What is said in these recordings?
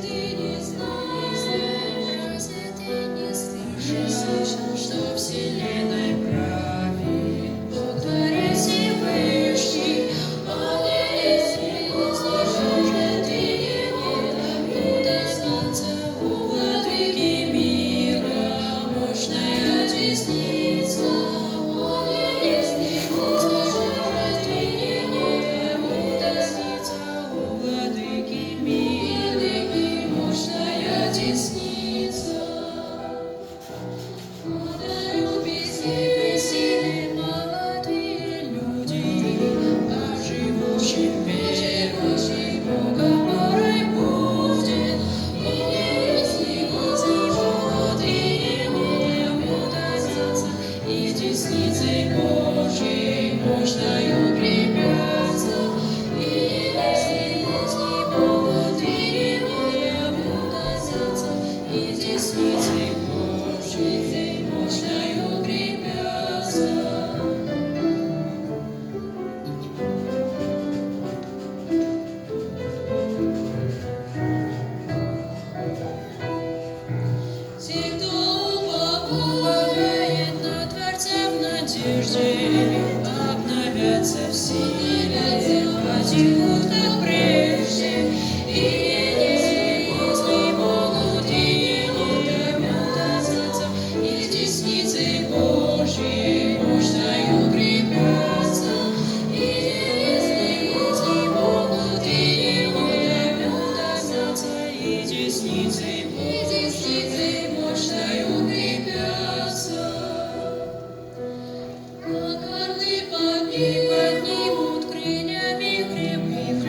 ты не знаешь, разве ты не слышал, что Вселенной правит Бог Творец Всевышний, Он не слышал, ты не удостоится у владыки мира, мощная десница. Он не слышал, ты не удостоится у владыки мира, мощная десница. Благодарю бессильные молодые люди, а живущим верующим Бога порой будет. И если Господь не удастся, и десницей Божией мощною крепятся. И если Господь не удастся, и десницей Божией мощною крепятся. Те, кто уповает на Творца в надежде, обновятся в силе, потекут, как прежде. И если могут и не удастся, и десницей Божией мощною крепятся. И если могут и не удастся, и десницей мощною крепятся. Как орлы поднимут крыльями крепких,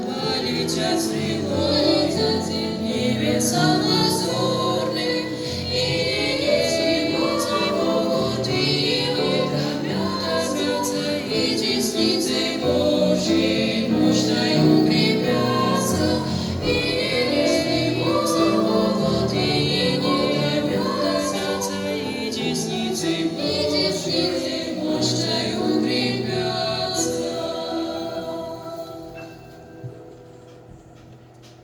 полетят стрелой, небеса